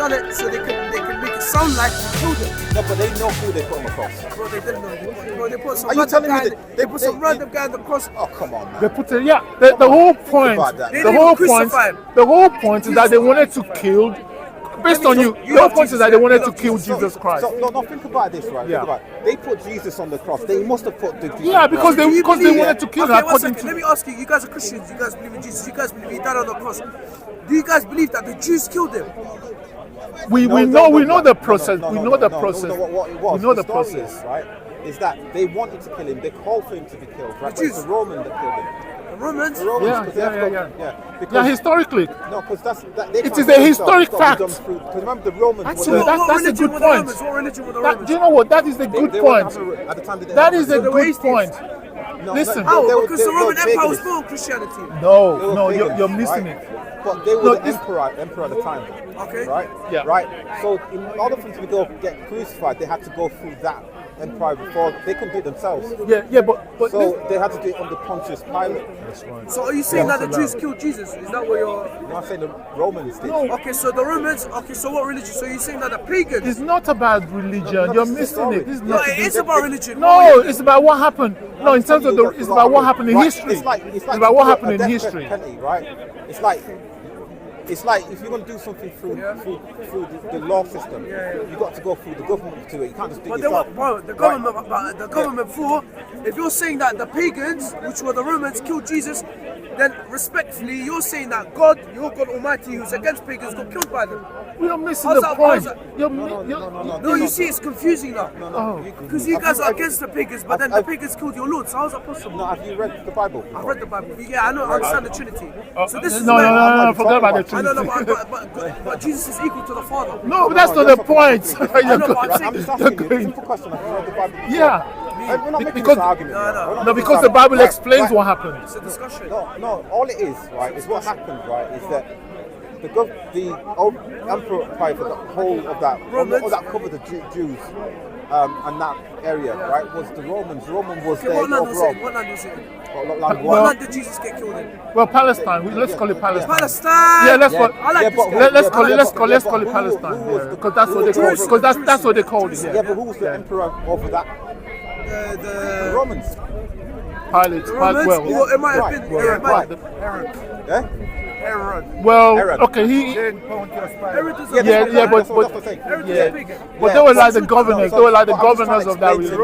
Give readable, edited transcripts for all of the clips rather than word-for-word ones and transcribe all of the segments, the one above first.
done it so they can make it sound like he killed him. No, but they know who they put on the cross. Bro, they didn't know. Bro, they put some Are you random telling me guy. that They put some random guy on the cross. Oh, come on, man. They put it, the whole point, about that. They the didn't whole crucify point, him. the whole point is that they wanted to kill. Based on you, the whole point is that they wanted to kill Jesus Christ. So, no, think about this, right? Yeah. Think about it. They put Jesus on the cross. They must have put the Jesus Yeah, because they wanted to kill him. Okay, one According second. Let me ask you. You guys are Christians. You guys believe in Jesus. You guys believe he died on the cross. Do you guys believe that the Jews killed him? we know the process. We know the process. What it was, We know the story process. is, right? Is that they wanted to kill him. They called for him to be killed, right? But it's the Roman that killed him. The Romans? The Romans, Yeah, 'cause they have yeah. got- because, Yeah, historically. No, because It is a historic fact. Because remember, the Romans Actually, were that's a religion good were the point. Romans? What religion were the Romans? Do you know what? That is a good they point. at the time they didn't That have is a religion. good atheists. point. No, Listen. How? they were- Because they the were Roman Empire was pagans. built on Christianity. No, They were you're pagans, missing right? it. But they were No, the this- emperor at the time. Okay. Right? Yeah. Right. So in order for them to go get crucified, they had to go through that empire before they couldn't do it themselves. Yeah, but So they had to do it under Pontius Pilate. that's right. So are you saying Yeah, that the it's Jews allowed. killed Jesus? Is that what you're... You know what I'm saying? The Romans did. Okay, so the Romans... Okay, so what religion? So you're saying that the pagans... It's not about religion. No, You're it's a missing story. it. This is No, not. it is about religion. No, it's about what happened. No, in terms of the, it's about what happened in Right, history. It's like about what happened a in death history. penalty, right? It's like if you're going to do something through the law system, you got to go through the government to do it. You can't just do But it then yourself. what, bro, the government for, if you're saying that the pagans, which were the Romans, killed Jesus, then respectfully, you're saying that God, your God Almighty, who's against pagans, got killed by them. You're missing How's the that- point. how's that- No, You see, it's confusing now. Oh, Because you guys are against the pagans, but then the pagans killed your Lord. So how's that possible? No, have you read the Bible? I've read the Bible. Yeah, I know. I understand the Trinity. So this is no, where... forget about the I Trinity. don't know, but Jesus is equal to the Father. No, but that's not the point. I know, but I'm I'm saying... just asking you a simple question. Have you read the Bible? before? Yeah. We're not making Because- this argument. No, here. no. We're not No, making because this the Bible argument. explains what happened. It's a discussion. No, all it is, right, is what happened, right, is that the old emperor applied for the whole of that, Romans? all that covered the Jews and that area, right, was the Romans. Roman was Okay, there what land was overall. it? What land was it? What What land? land did Jesus get killed in? Well, Palestine. Let's call it Palestine. Palestine! Yeah, let's call. I like this guy. Let's call it. Let's call yeah, it but Palestine. who was the- Because that's who what they was call. the- Because that's what they called it. Yeah, but who was the emperor over that? The The Romans. Pilate. Romans? Well, Well, it might have Right, been... well, it might- Yeah? well, Herod. okay. Herod is a Yeah, pagan. yeah, but That's what I'm saying. Herod is yeah. a pagan. But they were like the governors. They were like the governors of that region.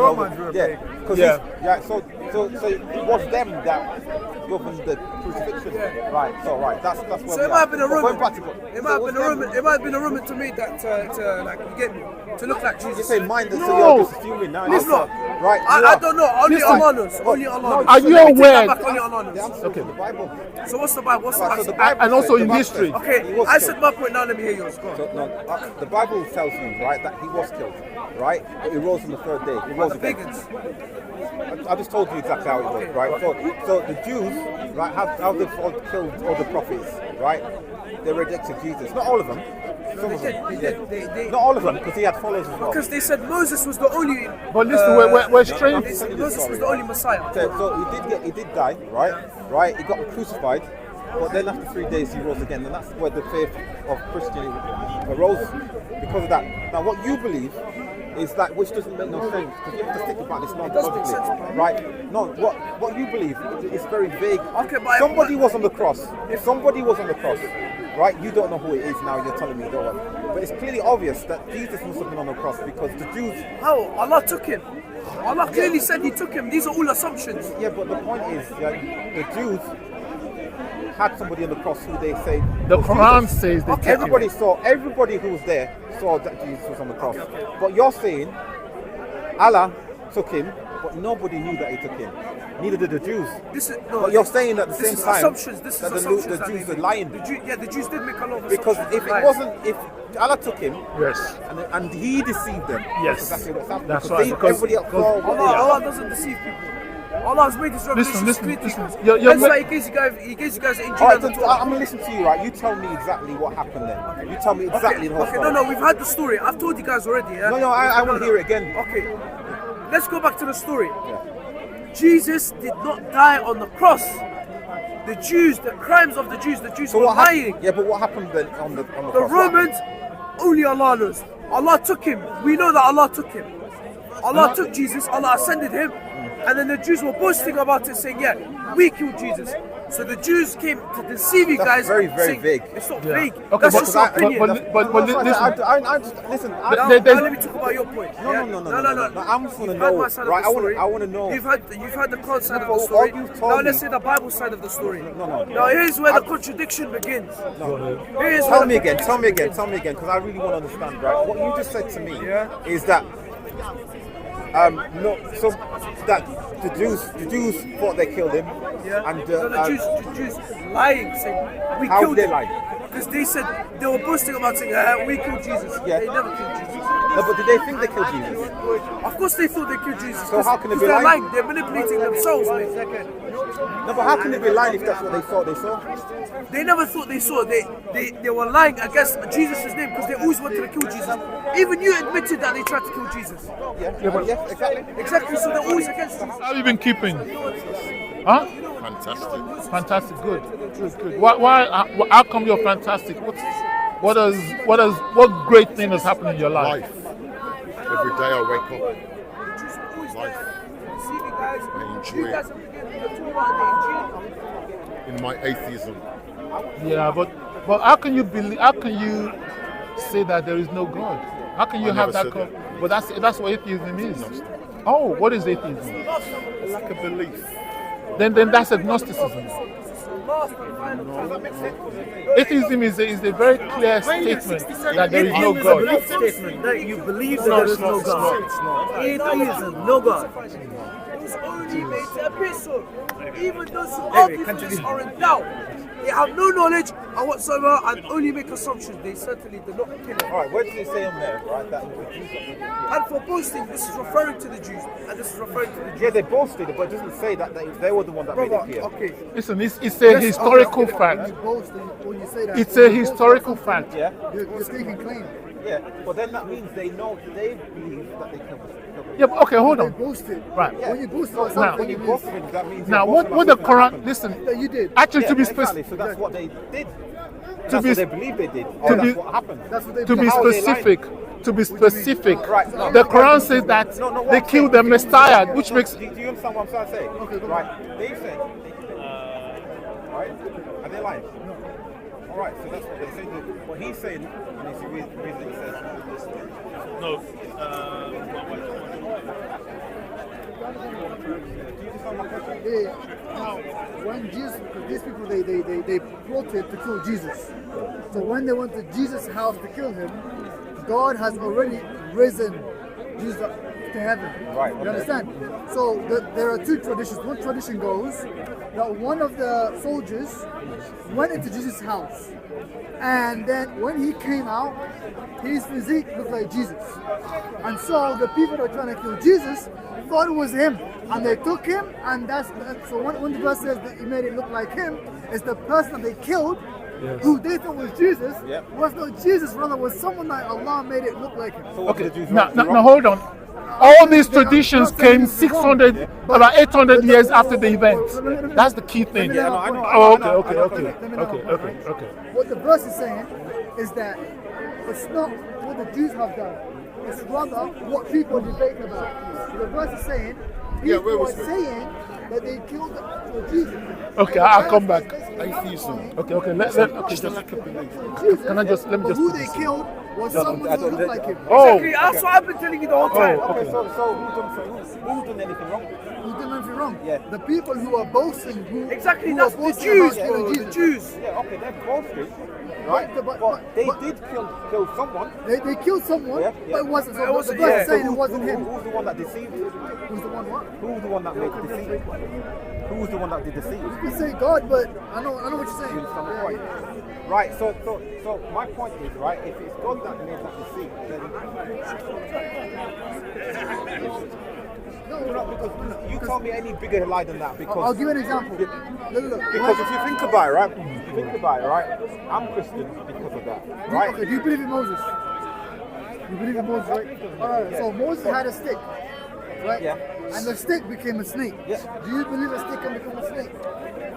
Yeah. So it was them that governed the crucifixion. Right. So that's where So we it might have are. been a But Roman. going back to- It might have been a Roman. It might have been a Roman to make that to like you get me to look like You Jesus. say mind that so No. you're just fuming now. I'm not. Right. I don't know. Only Listen. Alanos. Only Alanos. Are you Let me take aware- that back, Only The Alanos. answer is in the Bible. So what's the Bible? What's the Right, so Bible? the Bible And also says- in the Bible history. says Okay, he was I killed. said my point. Now let me hear yours. Go on. So, no, the Bible tells you, right, that he was killed, right? But he rose on the third day. He rose The again. pagans. I just told you exactly how it was, right? So the Jews, right, how they've all killed all the prophets, right? They rejected Jesus. Not all of them. Some of them. They did. They Not all of them, because he had followers as well. because they said Moses was the only. But listen, we're straight. They said Moses was the only Messiah. So he did die, right? Right? He got crucified, but then after 3 days he rose again, and that's where the faith of Christianity arose because of that. Now, what you believe is that, which doesn't make no sense, because you have to think about this does make sense, non-logically, right? No, what you believe is very vague. Okay, but Somebody was on the cross. If somebody was on the cross, right? You don't know who it is now. You're telling me you don't know. But it's clearly obvious that Jesus must have been on the cross because the Jews. How? Allah took him. Allah clearly said He took him. These are all assumptions. Yeah, but the point is, the Jews had somebody on the cross who they say The was Quran Jesus. says they Okay, took him. Everybody who was there saw that Jesus was on the cross. But you're saying Allah took him, but nobody knew that he took him. Neither did the Jews. This is no. But you're saying at the this same is time assumptions. This is that assumptions the that Jews they are made. lying. The Jews did make a lot of Because assumptions. if it Right. wasn't, if Allah took him, Yes. and he deceived them, Yes. that's exactly what's happened. That's Because right, because- everybody else saw what they Allah doesn't deceive people. Allah has made His revelation Listen, clear to you listen. guys. You're That's ma- why He gives you guys the Injil All right, and the then, Torah. I'm gonna listen to you, right? You tell me exactly what happened then. You tell me exactly the whole Okay, story. no, we've had the story. I've told you guys already. Yeah? No, I want to hear it again. Okay, let's go back to the story. Jesus did not die on the cross. The Jews, the crimes of the Jews were So what lying. happened? Yeah, but what happened then on the The cross? Romans, only Allah knows. Allah took him. We know that Allah took him. Allah took Jesus, Allah ascended him, and then the Jews were boasting about it, saying, yeah, we killed Jesus. So the Jews came to deceive you guys. Very, very saying, vague. It's not vague. Okay, That's just our opinion. but listen. Listen. Now let me talk about your point. No. I'm just want to You've know. heard my side Right, of the story. I want to know. You've heard the Quran side of No, the story. all you've told Now me- let's say the Bible side of the story. No. Now here's where the contradiction begins. Here's Tell where me the- again, because I really want to understand, right? What you just said to me is that, so that the Jews thought they killed him, and the Jews lying, saying we how killed they him. lied. Because they said they were boasting about saying we killed Jesus. Yeah. They never killed Jesus. No, but did they think they killed Jesus? Of course they thought they killed Jesus. So how can they be they're lying? lying? They're manipulating themselves, mate. No, but how can they be lying if that's what they thought they saw? They never thought they saw. They were lying against Jesus' name because they always wanted to kill Jesus. Even you admitted that they tried to kill Jesus. Yeah, exactly. Exactly. So they're always against Jesus. How have you been keeping? Huh? Fantastic. Fantastic. Good. Why? How come you're fantastic? What great thing has happened in your life? Life. Every day I wake up. Life. I enjoy it. In my atheism. Yeah, but how can you believe? How can you say that there is no God? How can you I have never that? said But that's what atheism is. Agnostic. Oh, what is atheism? Lack of belief. Then that's agnosticism. Atheism is a very clear statement that there is no God. Belief statement that you believe that there is no God. Atheism, no God. It was only made to appear so. Even those who argue for this are in doubt. They have no knowledge and whatsoever and only make assumptions. They certainly do not kill it. Alright, where does it say on there, right, that the Jews And for boasting, this is referring to the Jews, and this is referring to the Jews. Yeah, they boasted, but it doesn't say that they were the one that made it Brother, appear. okay. Listen, it's a historical fact. When you say that, It's a historical fact. Yeah? you're staking claim. Yeah, but then that means they believe that they killed us. Yeah, but okay, hold They on. boasted. Right. When you boast about Now- something, When you it boast means of it, that means Now, you're what boasting the about something that Quran? happened. Listen, that you did. actually, Yeah, to be exactly. specific, So that's what they did. That's be- what they believe they did. Or to that's be- what happened. That's what they to be How are they specific, Right, no, the Quran says that No, what they I'm killed saying- the Messiah, which makes Do you understand what I'm trying to say? Okay, go right. They said right? Are they lying? Alright, so that's what they say. What he's saying, and it's the reason he says. No. Do you understand my question? Now, when Jesus, because these people they plotted to kill Jesus. So when they went to Jesus' house to kill him, God has already risen Jesus up to heaven. Right, You okay. understand? So there are two traditions. One tradition goes that one of the soldiers went into Jesus' house, and then when he came out, his physique looked like Jesus. And so the people that were trying to kill Jesus thought it was him, and they took him, and so when the verse says that he made it look like him, it's the person that they killed, who they thought was Jesus, Yep. was not Jesus, rather was someone that Allah made it look like him. So what okay. did the Jews Now, do now, wrong? now hold on. All these traditions came 600, about 800 years after the event. That's the key thing. Yeah, no, I know, Oh, I okay, know, okay, I know. okay, Let me know okay, my okay, point. okay. What the verse is saying is that it's not what the Jews have done. It's rather what people are debating about. The verse is saying people are saying that they killed Jesus. Okay, I'll come back. Atheism. Okay, okay. Just a lack of belief. Jesus, Can I just- let me but just who put they this killed was someone who looked like him. Oh, Exactly, that's what I've been telling you the whole time. Okay, so who done anything wrong? Who did anything wrong? Yeah. The people who are boasting, Exactly, who that's are the boasting Jews, about bro. killing The Jesus. Jews. Yeah, okay, they're boasting, right? But They did kill someone. They killed someone, Yeah, yeah. but it wasn't. So It wasn't- the verse yeah. is saying it wasn't him. Who's the one that deceived? Who's the one what? Who was the one that made the deceit? Who was the one that did deceive? You say God, but I know what you're saying. You understand the point? Right, so my point is, right, if it's God that made that deceit, then because you tell me any bigger lie than that, because I'll give you an example. Look. because if you think about it, right, I'm Christian because of that, right? Okay, do you believe in Moses? You believe in Moses, right? Alright, so Moses had a stick, right? Yeah. And the stick became a snake. Yeah. Do you believe a stick can become a snake?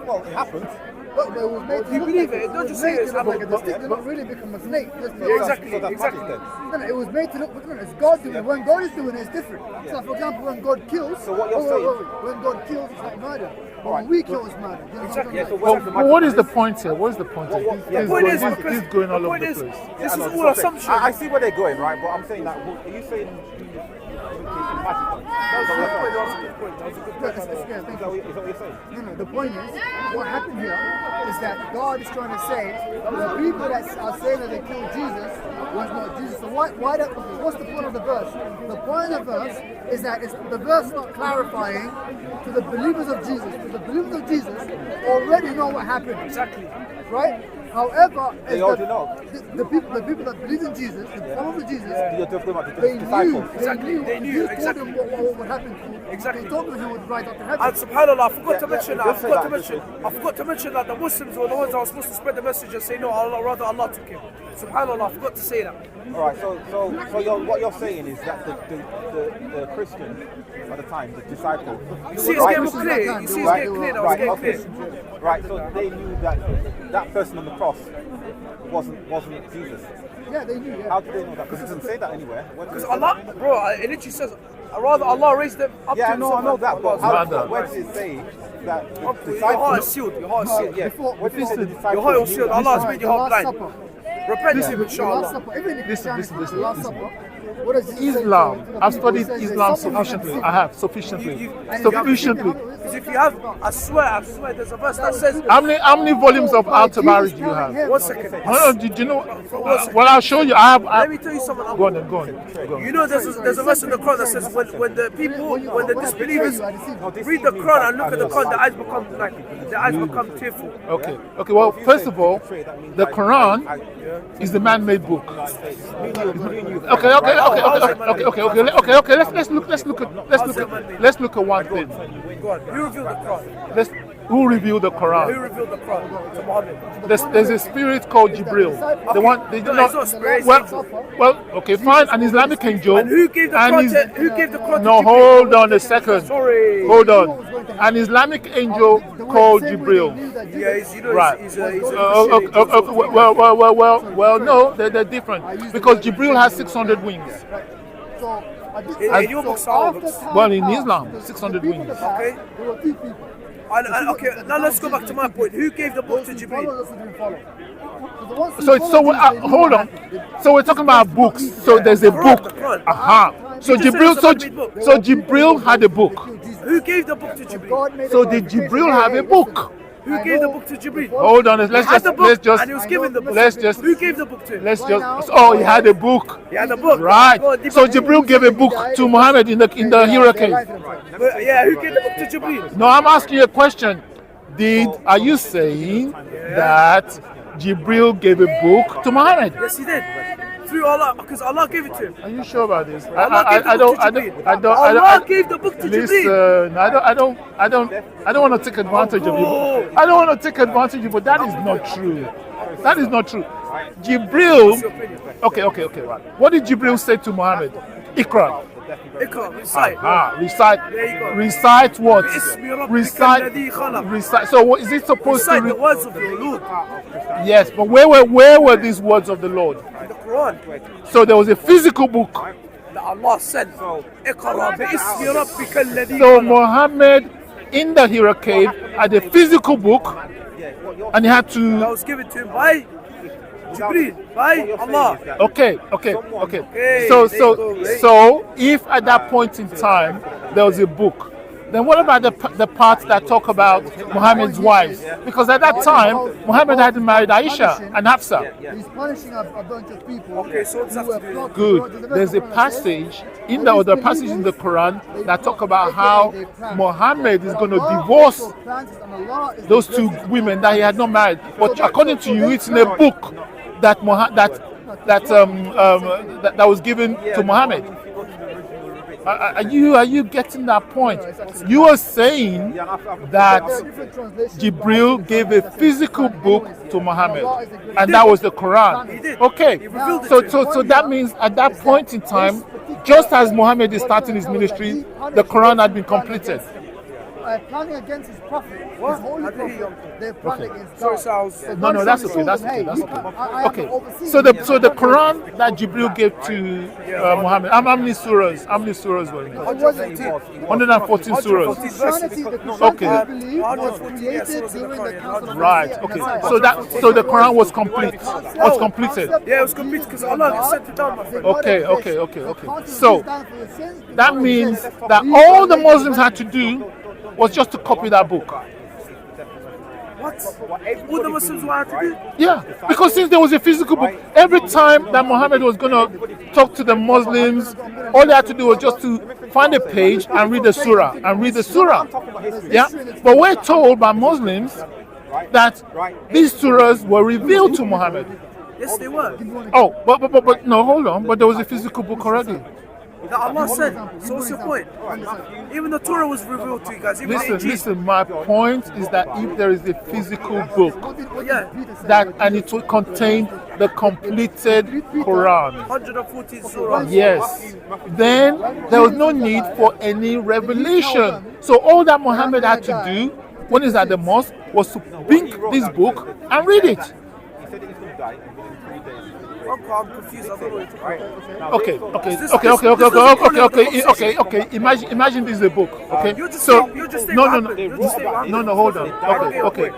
Well, it happened. But it was made to You look believe like it? Don't just say made it's to look like happened. a stick didn't really become a snake. Just Yeah, exactly, So that's exactly. magic then. No, it was made to look. No, it's God doing it. When God is doing it, it's different. So, for example, when God kills. So what you're saying- When God kills, it's like murder. But Alright. when we kill, it's murder. You know what I'm Exactly. Yeah, so saying? where's the But what is the magic? point here? What is the point here? What- He's yeah, The point going, is, he's because going all the over point the is, place. this I know, is it's all okay. assumption. I see where they're going, right? But I'm saying that, are you saying magic? That was a good point. That was a good point. That was a good point. Yeah, thank Is that you. what you're saying? No, the point is, what happened here is that God is trying to say the people that are saying that they killed Jesus was not Jesus. So what's the point of the verse? The point of the verse is that it's the verse not clarifying to the believers of Jesus. Because the believers of Jesus already know what happened. Exactly. Right? However, They as already know. the people that believe in Jesus, the followers of Jesus, You're talking about the they disciples. knew, They knew, He told exactly. them what would happen. Exactly. They told them He would rise up to heaven. And subhanAllah, I forgot to mention that. I just say forgot to that, mention. I forgot to mention that the Muslims were the ones that were supposed to spread the message and say no, rather Allah took him. SubhanAllah, I forgot to say that. All right, so what you're saying is that the Christians at the time, the disciples, You see, it's getting more clear. You see, it's getting clear. Now it's getting clear. Right, so they knew that person on the cross wasn't Jesus. Yeah, they knew. How Yeah. do they know that? Because it doesn't say that anywhere. Because Allah, bro, it literally says, rather Allah raised them up Yeah, to I know that, but Rather. where does it say that Your heart is disciples? sealed. Your heart is sealed. Yeah, Before- where does it say the before- disciples? Your heart is knew sealed. that? Allah has made your heart The Last blind. Supper. Repent to him, The Last inshallah. Supper. Even in Christianity, listen, the Last listen. Supper. What does it say Islam. to the I've people? It studied says there's Islam someone who sufficiently. can I have sufficiently. You- Sufficiently. Because if you have, I swear, there's a verse that says, How many volumes of Al Tabari do you have? 1 second. No, did you know? Well, I'll show you. I Let have. me tell you something. Go on, then, go on. Go on. You know, there's a verse in the Quran that says when the disbelievers read the Quran and look at the Quran, their eyes become tearful. Okay. Okay. Well, first of all, the Quran is the man-made book. Okay. Let's look at one thing. Go on. Who revealed the Quran? Who revealed the Who Quran? revealed the Quran to Muhammad? There's a spirit called Jibril. The one they do No, it's not spirit, Well, it's well, okay, fine. An Islamic angel. And who gave the and Quran is- to, who gave the Quran No, to Jibreel? hold on a second. Sorry. Hold on. An Islamic angel called Jibril. Yeah, he's, Right. he's a Well, no, they're different because Jibril has 600 wings. So, In your books, Well, in Islam, 600 wings. Okay. There were two people. Okay, now let's go back to my point. Who gave the book to Jibreel? Those who didn't follow. the ones who So follow Jesus, they knew hold what on. happened. So we're talking about books. So there's a book. Aha. So You just said Jibril. it's a man-made book. So Jibril had a book. Who gave the book to Jibreel? God made So a did clarification. Jibril have a book? Who gave the book to Jibreel? Hold on. Let's He had the book, just and he was given the book. let's just Who gave the book to him? let's just. Oh, he had a book. He had the book. Right. Go on, So Jibril gave a book to Muhammad in the hurricane. Yeah, who gave the book to Jibreel? No, I'm asking you a question. Are you saying that Jibril gave a book to Muhammad? Yes, he did. Through Allah, because Allah gave it to him. Are you sure about this? Allah gave the book to Jibreel. Allah gave the book to Jibreel. Listen, I don't want to take advantage of you. I don't want to take advantage of you, but that is not true. That is not true. Jibril. Okay, right. What did Jibril say to Muhammad? Ikra. Ikra, recite. Recite. There you go. Recite what? Bismi rabbika Recite. alladhi khalaq. Recite. So what is it supposed Recite to? the words of your Lord Yes, but where were these words of the Lord? in the Quran So there was a physical book. that Allah sent. Iqra bismi rabbika alladhi So khalaq. Muhammad in the Hira cave had a physical book, and he had That to. was given to him by Jibreel, by Allah. Okay. Hey, So there you go, mate. so if at that point in time there was a book, then what about the parts that talk about Muhammad's wives? Because at that time Muhammad hadn't married Aisha and Hafsa. He's punishing a bunch of people. Okay, so what's that who to were do? plotting. Good. There's a passage in the other passage in the Quran that talk about how Muhammad is going to divorce those two women that he had not married. But according to you, it's in a book that that was given to Muhammad. Are you getting that point? You are saying that Jibril gave a physical book to Muhammad, and that was the Quran. Okay, so that means at that point in time, just as Muhammad is starting his ministry, the Quran had been completed. planning against his prophet, What? his holy I didn't hear prophet. you. They're planning against Sorry, God. so I was. So No, God no, that's told okay. That's them, okay. hey, That's you okay. can't- I am Okay. overseeing So you. the Quran that Jibril gave to Muhammad, how many surahs? How many surahs were in it? 114 surahs. Christianity, the Okay. Christianity belief was 114 created during the Council of Right. Nicaea. Okay. Nicaea. So the Quran was complete. Was completed. Yeah, it was complete because Allah sent it down, my friend. Okay. So that means that all the Muslims had to do was just to copy that book. What? All the Muslims wanted to do? Yeah, because since there was a physical book, every time that Muhammad was going to talk to the Muslims, all they had to do was just to find a page and read the surah. Yeah, but we're told by Muslims that these surahs were revealed to Muhammad. Yes, they were. Oh, but no, hold on. But there was a physical book already. That Allah said. So what's your point? Even the Torah was revealed to you guys. Even the Injil. Listen. My point is that if there is a physical book Yeah. and it will contain the completed Quran, 114 surahs. yes, then there was no need for any revelation. So all that Muhammad had to do when he's at the mosque was to bring this book and read it. He said that he's going to die within 3 days. I'm confused. I don't know what you're talking about. Okay. Imagine this is a book. Okay. You're just So saying- you're just saying no. what happened. You're just saying what happened. No. Hold on. Okay.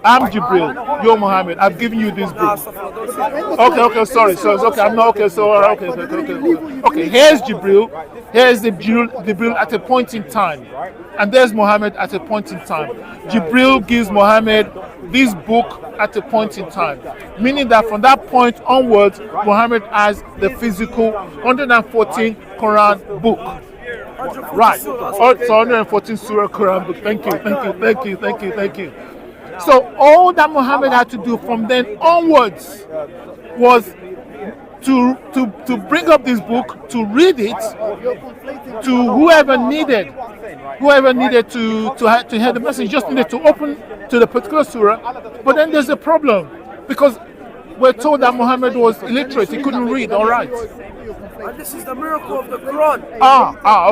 I'm Jibril. You're Muhammad. I've given you this Nah, book. stop, don't say that. Okay. Sorry. So it's okay. I'm not okay. So okay. Here's Jibril. Here's the Jibril at a point in time, and there's Muhammad at a point in time. Jibril gives Muhammad this book at a point in time, meaning that from that point onwards, Muhammad has the physical 114 Quran book. Right. So 114 Surah Quran book. Thank you. So all that Muhammad had to do from then onwards was to bring up this book, to read it to whoever needed to hear the message. Just needed to open to the particular surah. But then there's a problem, because we're told that Muhammad was illiterate, he couldn't read or write. And this is the miracle of the Quran.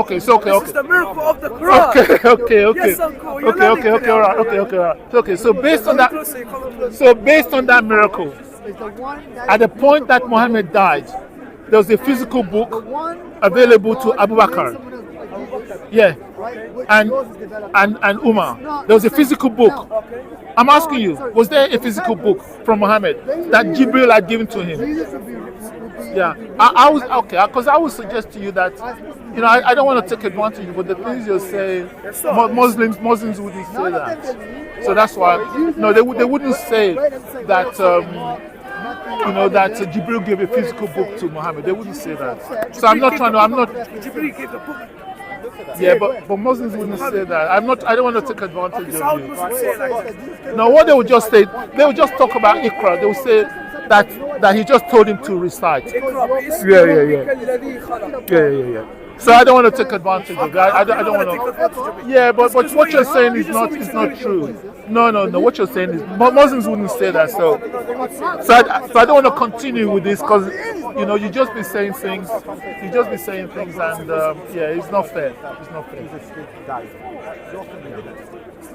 Okay. So This is the miracle of the Quran. Okay. Yes, uncle. You're learning today. All right. Okay. So based on that miracle, at the point that Muhammad died, there was a physical book available to Abu Bakr. Yeah, and Umar. There was a physical book. I'm asking you, was there a physical book from Muhammad that Jibril had given to him? Yeah, I was okay, because I would suggest to you that, I don't want to take advantage, but the things you're saying, Muslims wouldn't say that. So that's why, no, they wouldn't say that. That Jibril gave a physical book to Muhammad. They wouldn't say that. So Jibril gave the book. Yeah, but Muslims wouldn't say that. I don't want to take advantage So how of you. Muslims say that? No, what they would just say, they would just talk about Iqra. They would say that he just told him to recite. Yeah. So I don't want to take advantage of that. I don't want to. Yeah, but what you're saying is not true. No. What you're saying is Muslims wouldn't say that. So I don't want to continue with this, because you just be saying things. You just be saying things, and it's not fair. It's not fair.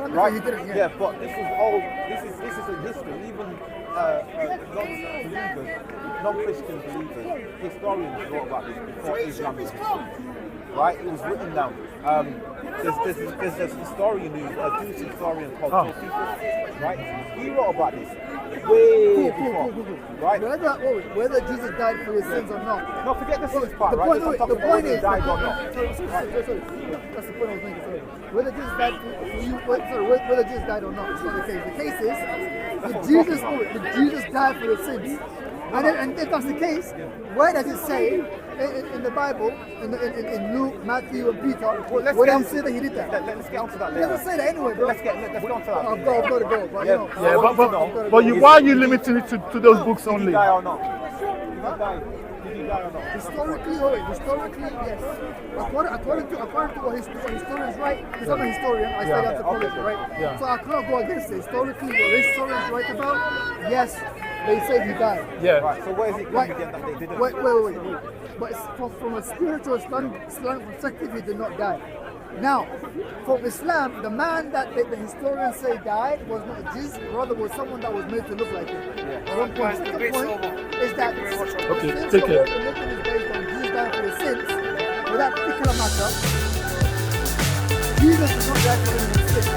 Right? Yeah, but this is a history. Even non-Christian believers, historians wrote about this before Islamic history. Right? It was written down. There's this historian, a Jewish historian called Josephus, right? He wrote about this way before, right? Whether Jesus died for your sins or not. No, forget the sins part, right? The point is, died or not. sorry. That's the point I was making. Sorry. Whether Jesus died for you, whether Jesus died or not, it's not the case. The case is, did Jesus die for your sins? And if that's the case, where does it say in the Bible, in Luke, Matthew, and Peter, where does it say that he did that? Let's get onto that It later. doesn't say that anyway, bro. Let's go onto that. I've got to go. But, Why are you limiting it to those books Did he only? die or not? Did he die or not? Historically, yes. According to what historians write, because I'm a historian, I study anthropology, right? Yeah. So I can't go against it. Historically, what historians write about, yes, they say he died. Yeah. Right, so where's it come again that they didn't? Wait. But it's from a spiritual Islamic perspective, he did not die. Now, from Islam, the man that the historians say died was not a Jew, rather was someone that was made to look like him. One point. Second point is that Okay, since take the care. whole religion is based on Jews dying for their sins, for that particular matter, Jesus is not dying for anyone's sins.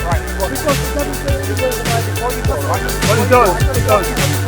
Right. Because it doesn't say anywhere in the Bible. But it does.